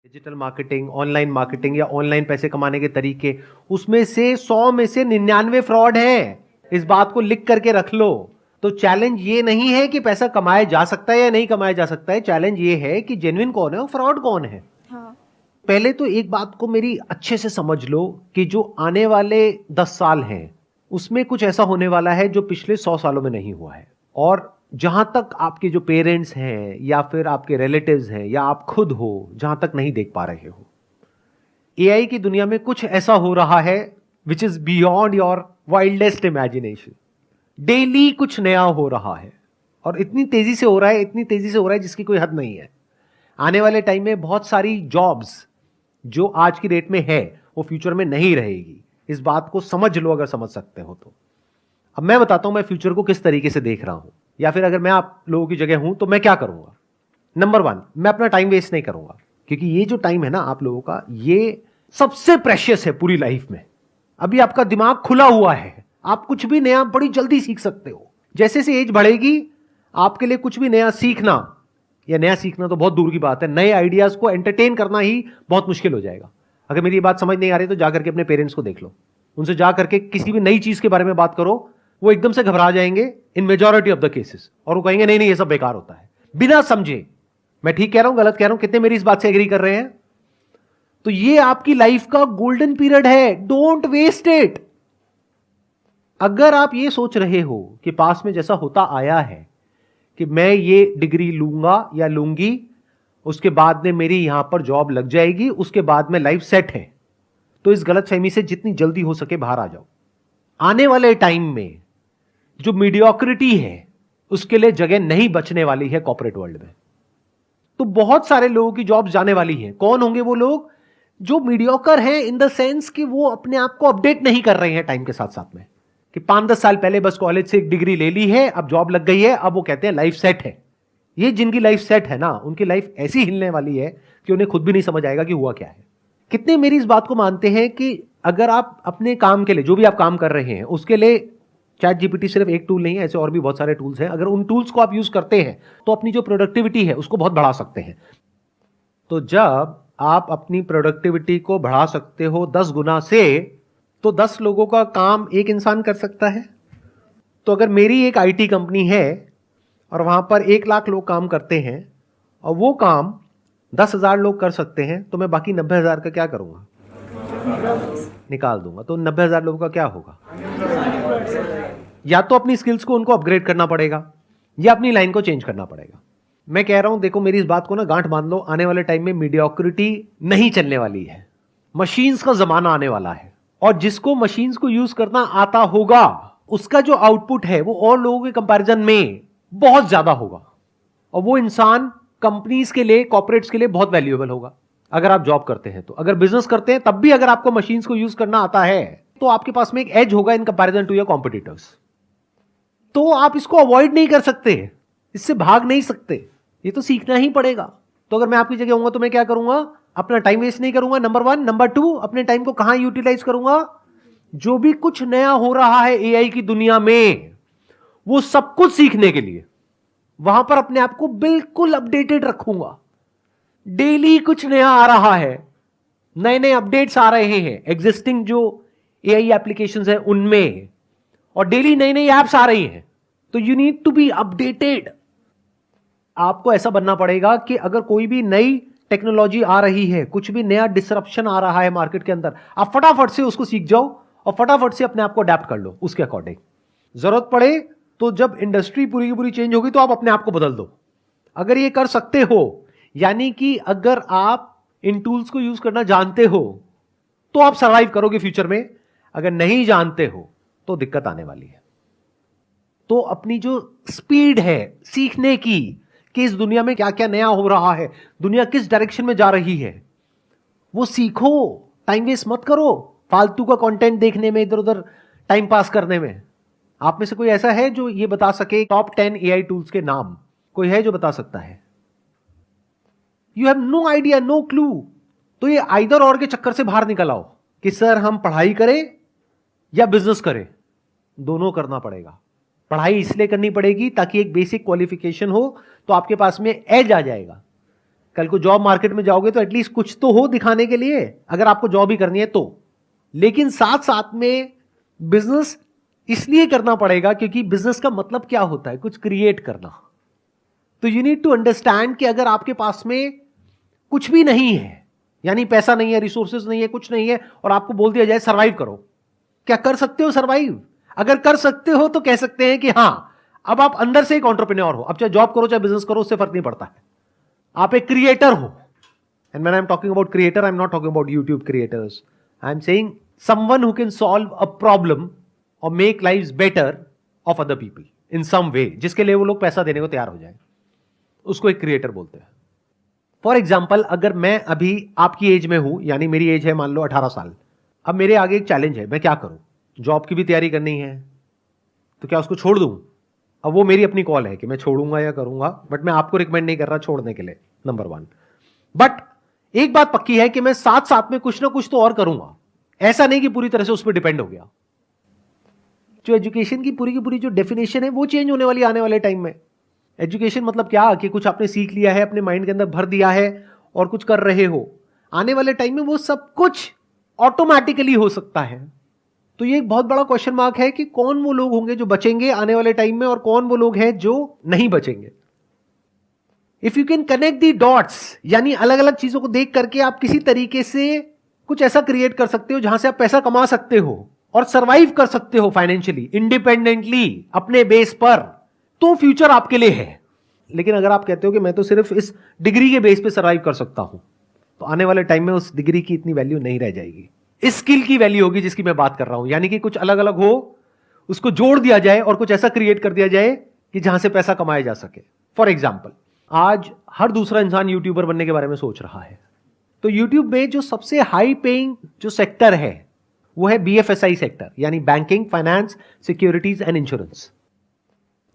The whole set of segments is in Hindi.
डिजिटल मार्केटिंग, ऑनलाइन मार्केटिंग या ऑनलाइन पैसे कमाने के तरीके, उसमें से 100 में से 99 फ्रॉड है। इस बात को लिख करके रख लो। तो चैलेंज ये नहीं है कि पैसा कमाया जा सकता है या नहीं कमाया जा सकता है, चैलेंज ये है कि जेन्युइन कौन है और फ्रॉड कौन है। हाँ। पहले तो एक बात को मेरी अच्छे से समझ लो कि जो आने वाले 10 साल हैं उसमें कुछ ऐसा होने वाला है जो पिछले 100 सालों में नहीं हुआ है। और जहां तक आपके जो पेरेंट्स हैं या फिर आपके रिलेटिव्स हैं या आप खुद हो, जहां तक नहीं देख पा रहे हो, एआई की दुनिया में कुछ ऐसा हो रहा है which is beyond your wildest imagination. Daily कुछ नया हो रहा है और इतनी तेजी से हो रहा है, इतनी तेजी से हो रहा है जिसकी कोई हद नहीं है। आने वाले टाइम में बहुत सारी जॉब्स जो आज की डेट में है वो फ्यूचर में नहीं रहेगी। इस बात को समझ लो अगर समझ सकते हो तो। अब मैं बताता हूं मैं फ्यूचर को किस तरीके से देख रहा हूं, या फिर अगर मैं आप लोगों की जगह हूं तो मैं क्या करूंगा। नंबर 1, मैं अपना टाइम वेस्ट नहीं करूंगा, क्योंकि ये जो टाइम है ना आप लोगों का, ये सबसे प्रेशियस है पूरी लाइफ में। अभी आपका दिमाग खुला हुआ है, आप कुछ भी नया बड़ी जल्दी सीख सकते हो। जैसे जैसे एज बढ़ेगी आपके लिए कुछ भी नया सीखना, या नया सीखना तो बहुत दूर की बात है, नए आइडियाज को एंटरटेन करना ही बहुत मुश्किल हो जाएगा। अगर मेरी ये बात समझ नहीं आ रही तो जाकर के अपने पेरेंट्स को देख लो, उनसे जाकर के किसी भी नई चीज के बारे में बात करो, वो एकदम से घबरा जाएंगे इन मेजॉरिटी ऑफ द केसेस, और वो कहेंगे नहीं नहीं ये सब बेकार होता है, बिना समझे। मैं ठीक कह रहा हूं गलत कह रहा हूं, कितने मेरी इस बात से एग्री कर रहे हैं? तो ये आपकी लाइफ का गोल्डन पीरियड है, डोंट वेस्ट इट। अगर आप ये सोच रहे हो कि पास में जैसा होता आया है कि मैं ये डिग्री लूंगा या लूंगी, उसके बाद में मेरी यहां पर जॉब लग जाएगी, उसके बाद में लाइफ सेट है, तो इस गलतफहमी से जितनी जल्दी हो सके बाहर आ जाओ। आने वाले टाइम में जो मीडियोक्रिटी है उसके लिए जगह नहीं बचने वाली है कॉर्पोरेट वर्ल्ड में। तो बहुत सारे लोगों की जॉब जाने वाली है। कौन होंगे वो लोग? जो मीडियोकर हैं इन द सेंस कि वो अपने आप को अपडेट नहीं कर रहे हैं टाइम के साथ साथ में, कि 5-10 साल पहले बस कॉलेज से एक डिग्री ले ली है, अब जॉब लग गई है, अब वो कहते हैं लाइफ सेट है। ये जिनकी लाइफ सेट है ना, उनकी लाइफ ऐसी हिलने वाली है कि उन्हें खुद भी नहीं समझ आएगा कि हुआ क्या है। कितने मेरी इस बात को मानते हैं कि अगर आप अपने काम के लिए, जो भी आप काम कर रहे हैं उसके लिए, चैट जीपीटी सिर्फ एक टूल नहीं है, ऐसे और भी बहुत सारे टूल्स हैं, अगर उन टूल्स को आप यूज करते हैं तो अपनी जो प्रोडक्टिविटी है उसको बहुत बढ़ा सकते हैं। तो जब आप अपनी प्रोडक्टिविटी को बढ़ा सकते हो 10 गुना से, तो 10 लोगों का काम एक इंसान कर सकता है। तो अगर मेरी एक आईटी कंपनी है और वहां पर 1 लाख लोग काम करते हैं और वो काम 10,000 लोग कर सकते हैं, तो मैं बाकी 90,000 का क्या करूंगा? निकाल दूंगा। तो 90,000 लोगों का क्या होगा? या तो अपनी स्किल्स को उनको अपग्रेड करना पड़ेगा या अपनी लाइन को चेंज करना पड़ेगा। मैं कह रहा हूं, देखो मेरी इस बात को ना गांठ बांध लो, आने वाले टाइम में मीडियोक्रिटी नहीं चलने वाली है, मशीन्स का जमाना आने वाला है। और जिसको मशीन्स को यूज करना आता होगा उसका जो आउटपुट है वो और लोगों के कंपैरिजन में बहुत ज्यादा होगा, और वो इंसान कंपनीज के लिए, कॉर्पोरेट्स के लिए बहुत वैल्यूएबल होगा। अगर आप जॉब करते हैं तो, अगर बिजनेस करते हैं तब भी अगर आपको मशीन्स को यूज करना आता है तो आपके पास में एक एज होगा in comparison to your competitors. तो आप इसको अवॉइड नहीं कर सकते, इससे भाग नहीं सकते, ये तो सीखना ही पड़ेगा। तो अगर मैं आपकी जगह होऊंगा तो मैं क्या करूंगा? अपना टाइम वेस्ट नहीं करूंगा, नंबर 1। नंबर 2, अपने टाइम को कहां यूटिलाइज करूंगा? जो भी कुछ नया हो रहा है एआई की दुनिया में, वो सब कुछ सीखने के लिए वहां पर अपने आप को बिल्कुल अपडेटेड रखूंगा। डेली कुछ नया आ रहा है, नए नए अपडेट्स आ रहे हैं एग्जिस्टिंग जो एआई एप्लीकेशंस है उनमें, और डेली नई नई एप्स आ रही हैं। तो you need to be updated. आपको ऐसा बनना पड़ेगा कि अगर कोई भी नई टेक्नोलॉजी आ रही है, कुछ भी नया डिसरप्शन आ रहा है मार्केट के अंदर, आप फटाफट से उसको सीख जाओ और फटाफट से अपने आप को अडेप्ट कर लो उसके अकॉर्डिंग। जरूरत पड़े तो जब इंडस्ट्री पूरी की पूरी चेंज होगी तो आप अपने आप को बदल दो। अगर ये कर सकते हो, यानी कि अगर आप इन टूल्स को यूज करना जानते हो तो आप सर्वाइव करोगे फ्यूचर में। अगर नहीं जानते हो तो दिक्कत आने वाली है। तो अपनी जो स्पीड है सीखने की, कि इस दुनिया में क्या क्या नया हो रहा है, दुनिया किस डायरेक्शन में जा रही है, वो सीखो। टाइम वेस्ट मत करो फालतू का कंटेंट देखने में, इधर उधर टाइम पास करने में। आप में से कोई ऐसा है जो ये बता सके टॉप 10 एआई टूल्स के नाम? कोई है जो बता सकता है? You have no idea, no clue. तो ये आइदर और के चक्कर से बाहर निकल आओ कि सर हम पढ़ाई करें या बिजनेस करें। दोनों करना पड़ेगा। पढ़ाई इसलिए करनी पड़ेगी ताकि एक बेसिक क्वालिफिकेशन हो, तो आपके पास में एज आ जाएगा। कल को जॉब मार्केट में जाओगे तो एटलीस्ट कुछ तो हो दिखाने के लिए, अगर आपको जॉब ही करनी है तो। लेकिन साथ साथ में बिजनेस इसलिए करना पड़ेगा क्योंकि बिजनेस का मतलब क्या होता है, कुछ क्रिएट करना। तो यू नीड टू अंडरस्टैंड कि अगर आपके पास में कुछ भी नहीं है, यानी पैसा नहीं है, रिसोर्सेज नहीं है, कुछ नहीं है, और आपको बोल दिया जाए सर्वाइव करो, क्या कर सकते हो सर्वाइव? अगर कर सकते हो तो कह सकते हैं कि हां, अब आप अंदर से एक एंटरप्रेन्योर हो। अब चाहे जॉब करो चाहे बिजनेस करो, उससे फर्क नहीं पड़ता है, आप एक क्रिएटर हो। And when I am talking about creator, I am not talking about YouTube creators, I am saying someone who can solve a problem और make lives better of other people in some way, जिसके लिए वो लोग पैसा देने को तैयार हो जाए, उसको एक क्रिएटर बोलते हैं। फॉर एग्जाम्पल, अगर मैं अभी आपकी एज में हूं, यानी मेरी एज है मान लो 18 साल, अब मेरे आगे एक चैलेंज है, मैं क्या करूं? जॉब की भी तैयारी करनी है, तो क्या उसको छोड़ दूं? अब वो मेरी अपनी कॉल है कि मैं छोड़ूंगा या करूंगा, बट मैं आपको रिकमेंड नहीं कर रहा छोड़ने के लिए, नंबर 1। बट एक बात पक्की है कि मैं साथ साथ में कुछ ना कुछ तो और करूंगा, ऐसा नहीं कि पूरी तरह से उस पर डिपेंड हो गया। जो एजुकेशन की पूरी जो डेफिनेशन है वो चेंज होने वाली आने वाले टाइम में। एजुकेशन मतलब क्या कि कुछ आपने सीख लिया है, अपने माइंड के अंदर भर दिया है और कुछ कर रहे हो। आने वाले टाइम में वो सब कुछ ऑटोमेटिकली हो सकता है। तो ये एक बहुत बड़ा क्वेश्चन मार्क है कि कौन वो लोग होंगे जो बचेंगे आने वाले टाइम में और कौन वो लोग हैं जो नहीं बचेंगे। If you can connect the dots, यानी अलग अलग चीजों को देख करके आप किसी तरीके से कुछ ऐसा क्रिएट कर सकते हो जहां से आप पैसा कमा सकते हो और सरवाइव कर सकते हो फाइनेंशियली, इंडिपेंडेंटली, अपने बेस पर, तो फ्यूचर आपके लिए है। लेकिन अगर आप कहते हो कि मैं तो सिर्फ इस डिग्री के बेस पे सरवाइव कर सकता हूं, तो आने वाले टाइम में उस डिग्री की इतनी वैल्यू नहीं रह जाएगी। इस स्किल की वैल्यू होगी जिसकी मैं बात कर रहा हूं, यानी कि कुछ अलग अलग हो, उसको जोड़ दिया जाए और कुछ ऐसा क्रिएट कर दिया जाए कि जहां से पैसा कमाया जा सके। फॉर एग्जाम्पल, आज हर दूसरा इंसान यूट्यूबर बनने के बारे में सोच रहा है। तो यूट्यूब में जो सबसे हाई पेइंग जो सेक्टर है वो है BFSI सेक्टर, यानी banking, finance, securities and insurance.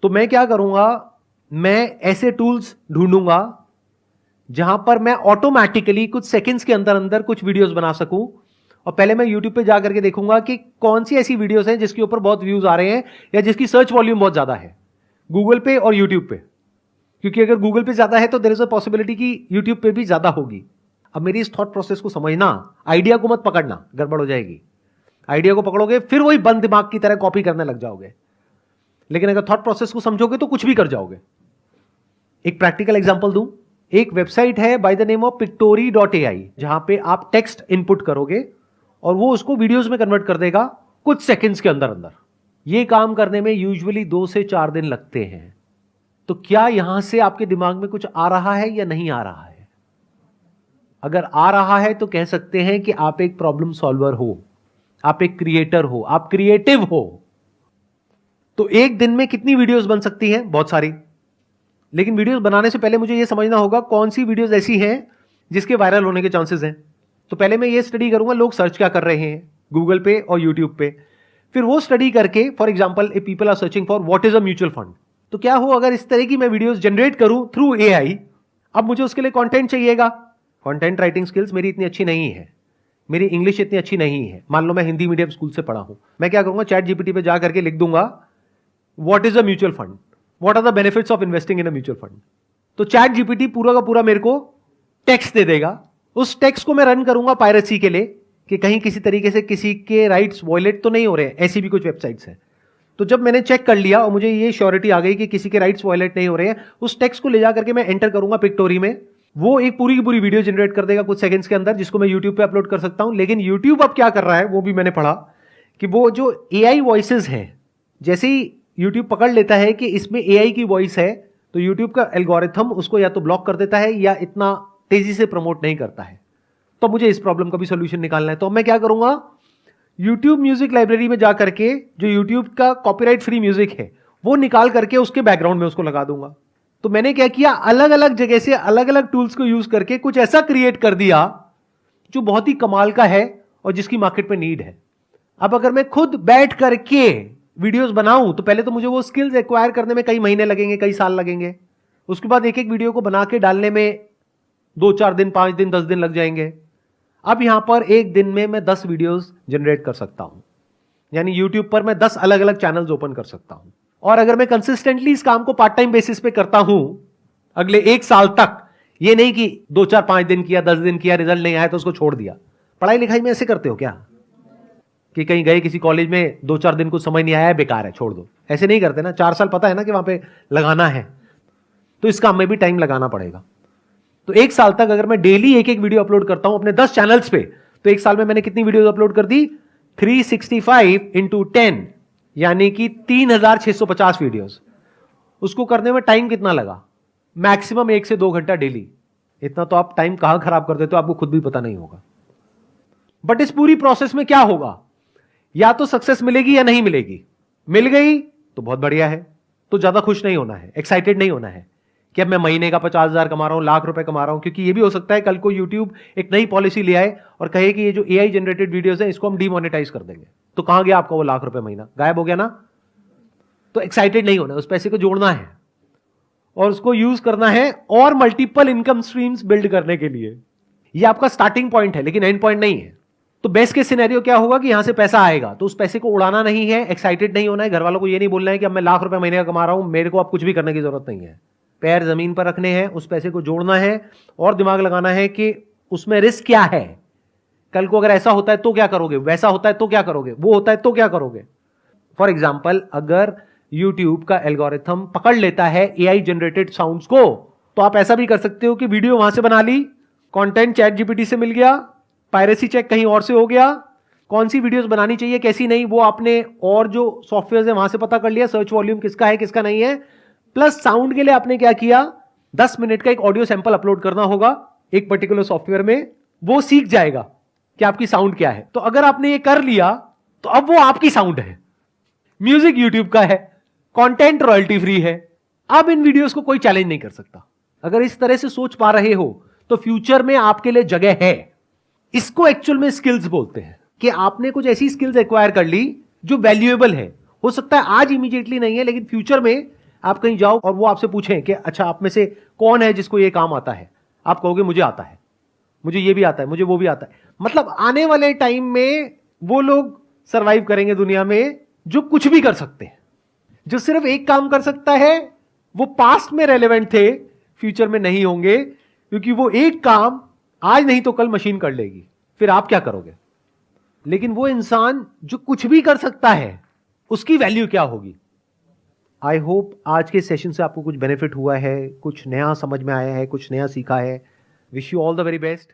तो मैं क्या करूंगा, मैं ऐसे टूल्स ढूंढूंगा जहां पर मैं ऑटोमेटिकली कुछ सेकंड्स के अंदर अंदर कुछ वीडियोस बना सकूं। और पहले मैं यूट्यूब पे जाकर के देखूंगा कि कौन सी ऐसी वीडियोस हैं जिसके ऊपर बहुत व्यूज आ रहे हैं या जिसकी सर्च वॉल्यूम बहुत ज्यादा है, गूगल पे और यूट्यूब पे। क्योंकि अगर गूगल पे ज्यादा है तो देयर इज अ पॉसिबिलिटी कि यूट्यूब पे भी ज्यादा होगी। अब मेरी इस थॉट प्रोसेस को समझना, आइडिया को मत पकड़ना, गड़बड़ हो जाएगी। आइडिया को पकड़ोगे फिर वही बंद दिमाग की तरह कॉपी करने लग जाओगे, लेकिन अगर थॉट प्रोसेस को समझोगे तो कुछ भी कर जाओगे। एक प्रैक्टिकल एग्जांपल दूं, एक वेबसाइट है by the name of pictory.ai, जहां पे आप टेक्स्ट इनपुट करोगे और वो उसको वीडियोस में कन्वर्ट कर देगा कुछ सेकंड्स के अंदर अंदर। ये काम करने में यूजुअली 2 से 4 दिन लगते हैं। तो क्या यहां से आपके दिमाग में कुछ आ रहा है या नहीं आ रहा है? अगर आ रहा है तो कह सकते हैं कि आप एक प्रॉब्लम सॉल्वर हो, आप एक क्रिएटर हो, आप क्रिएटिव हो। तो एक दिन में कितनी वीडियोस बन सकती हैं? बहुत सारी। लेकिन वीडियोस बनाने से पहले मुझे यह समझना होगा कौन सी वीडियोस ऐसी हैं जिसके वायरल होने के चांसेस हैं। तो पहले मैं ये स्टडी करूंगा लोग सर्च क्या कर रहे हैं गूगल पे और यूट्यूब पे। फिर वो स्टडी करके, for example if people are searching for what is a mutual fund, तो क्या हो अगर इस तरह की मैं वीडियोस जनरेट करूं थ्रू AI। अब मुझे उसके लिए कंटेंट चाहिएगा। कंटेंट राइटिंग स्किल्स मेरी इतनी अच्छी नहीं है, मेरी इंग्लिश इतनी अच्छी नहीं है। मान लो मैं हिंदी मीडियम स्कूल से पढ़ा हूं, मैं क्या करूंगा, चैट जीपीटी पे जा करके लिख दूंगा what is a mutual fund, what are the benefits of investing in a mutual fund. तो चैट जीपीटी पूरा का पूरा मेरे को टेक्स्ट दे देगा। उस टेक्स्ट को मैं रन करूंगा पायरेसी के लिए कि कहीं किसी तरीके से किसी के राइट्स वॉयलेट तो नहीं हो रहे हैं। ऐसी भी कुछ वेबसाइट्स हैं। तो जब मैंने चेक कर लिया और मुझे ये श्योरिटी आ गई कि किसी के राइट्स वॉयलेट नहीं हो रहे हैं, उस टेक्स्ट को ले जा करके मैं एंटर करूंगा पिक्टोरी में। वो एक पूरी की पूरी वीडियो जनरेट कर देगा कुछ सेकंड्स के अंदर, जिसको मैं यूट्यूब पे अपलोड कर सकता हूं। लेकिन यूट्यूब अब क्या कर रहा है वो भी मैंने पढ़ा कि वो जो AI वॉइसेस हैं, जैसे ही यूट्यूब पकड़ लेता है कि इसमें AI की वॉइस है, तो यूट्यूब का एल्गोरिथम उसको या तो ब्लॉक कर देता है या इतना तेजी से प्रमोट नहीं करता है। तो मुझे इस प्रॉब्लम का भी सोल्यूशन निकालना है। तो मैं क्या करूंगा, यूट्यूब म्यूजिक लाइब्रेरी में जाकर के जो यूट्यूब का कॉपीराइट फ्री म्यूजिक है वो निकाल करके उसके बैकग्राउंड में उसको लगा दूंगा। तो मैंने क्या किया, अलग अलग जगह से अलग अलग टूल्स को यूज करके कुछ ऐसा क्रिएट कर दिया जो बहुत ही कमाल का है और जिसकी मार्केट में नीड है। अब अगर मैं खुद बैठ करके वीडियोस बनाऊं तो पहले तो मुझे वो स्किल्स एक्वायर करने में कई महीने लगेंगे, कई साल लगेंगे। उसके बाद एक एक वीडियो को बना के डालने में 2-4 दिन, 5 दिन, 10 दिन लग जाएंगे। अब यहां पर एक दिन में मैं 10 वीडियोस जनरेट कर सकता हूं, यानी यूट्यूब पर मैं 10 अलग अलग चैनल्स ओपन कर सकता हूं। और अगर मैं कंसिस्टेंटली इस काम को पार्ट टाइम बेसिस पे करता हूं अगले 1 साल तक, ये नहीं कि 2-4-5 दिन किया, 10 दिन किया, रिजल्ट नहीं आया तो उसको छोड़ दिया। पढ़ाई लिखाई में ऐसे करते हो क्या कि कहीं गए किसी कॉलेज में, 2-4 दिन कुछ समझ नहीं आया, बेकार है, छोड़ दो। ऐसे नहीं करते ना, 4 साल पता है ना कि वहां पे लगाना है, तो इस काम में भी टाइम लगाना पड़ेगा। तो 1 साल तक अगर मैं डेली एक एक वीडियो अपलोड करता हूं अपने 10 चैनल्स पे, तो 1 साल में मैंने कितनी वीडियोस अपलोड कर दी? 365 इंटू 10, यानी कि 3650 वीडियोस। उसको करने में टाइम कितना लगा? मैक्सिमम 1 से 2 घंटा डेली। इतना तो आप टाइम कहां खराब कर देते हो आपको खुद भी पता नहीं होगा। बट इस पूरी प्रोसेस में क्या होगा? या तो सक्सेस मिलेगी या नहीं मिलेगी। मिल गई तो बहुत बढ़िया है, तो ज्यादा खुश नहीं होना है, एक्साइटेड नहीं होना है कि अब मैं महीने का 50,000 कमा रहा हूं, लाख रुपए कमा रहा हूं, क्योंकि ये भी हो सकता है कल को यूट्यूब एक नई पॉलिसी ले आए और कहे कि ये जो एआई जनरेटेड वीडियोस हैं इसको हम डीमोनेटाइज कर देंगे, तो कहां गया आपका वो लाख रुपए महीना? गायब हो गया ना। तो एक्साइटेड नहीं होना, उस पैसे को जोड़ना है और उसको यूज करना है और मल्टीपल इनकम स्ट्रीम्स बिल्ड करने के लिए। ये आपका स्टार्टिंग पॉइंट है लेकिन एंड पॉइंट नहीं है। तो बेस्ट के सिनेरियो क्या होगा कि यहां से पैसा आएगा तो उस पैसे को उड़ाना नहीं है, एक्साइटेड नहीं होना है, घर वालों को ये नहीं बोलना है कि अब मैं लाख रुपए महीने का कमा रहा हूं, मेरे को अब कुछ भी करने की जरूरत नहीं है। पैर जमीन पर रखने हैं, उस पैसे को जोड़ना है और दिमाग लगाना है कि उसमें रिस्क क्या है। कल को अगर ऐसा होता है तो क्या करोगे, वैसा होता है तो क्या करोगे, वो होता है तो क्या करोगे। फॉर एग्जाम्पल, अगर यूट्यूब का एल्गोरिथम पकड़ लेता है एआई जनरेटेड साउंड्स को, तो आप ऐसा भी कर सकते हो कि वीडियो वहां से बना ली, कंटेंट चैट जीपीटी से मिल गया, पायरेसी चेक कहीं और से हो गया, कौन सी वीडियोस बनानी चाहिए कैसी नहीं वो आपने और जो सॉफ्टवेयर है वहां से पता कर लिया, सर्च वॉल्यूम किसका है किसका नहीं है। प्लस साउंड के लिए आपने क्या किया, 10 मिनट का एक ऑडियो सैंपल अपलोड करना होगा एक पर्टिकुलर सॉफ्टवेयर में, वो सीख जाएगा कि आपकी साउंड क्या है। तो अगर आपने ये कर लिया तो अब वो आपकी साउंड है। म्यूजिक यूट्यूब का है, कंटेंट रॉयल्टी फ्री है, अब इन वीडियोस को कोई चैलेंज नहीं कर सकता। अगर इस तरह से सोच पा रहे हो तो फ्यूचर में आपके लिए जगह है। इसको एक्चुअल में स्किल्स बोलते हैं कि आपने कुछ ऐसी स्किल्स एक्वायर कर ली जो वैल्यूएबल है। हो सकता है आज इमीडिएटली नहीं है लेकिन फ्यूचर में आप कहीं जाओ और वो आपसे पूछें कि अच्छा आप में से कौन है जिसको ये काम आता है, आप कहोगे मुझे आता है, मुझे ये भी आता है, मुझे वो भी आता है। मतलब आने वाले टाइम में वो लोग सरवाइव करेंगे दुनिया में जो कुछ भी कर सकते हैं। जो सिर्फ एक काम कर सकता है वो पास्ट में रेलेवेंट थे, फ्यूचर में नहीं होंगे, क्योंकि वो एक काम आज नहीं तो कल मशीन कर लेगी, फिर आप क्या करोगे। लेकिन वो इंसान जो कुछ भी कर सकता है उसकी वैल्यू क्या होगी। आई होप आज के सेशन से आपको कुछ बेनिफिट हुआ है, कुछ नया समझ में आया है, कुछ नया सीखा है। Wish you all the very best.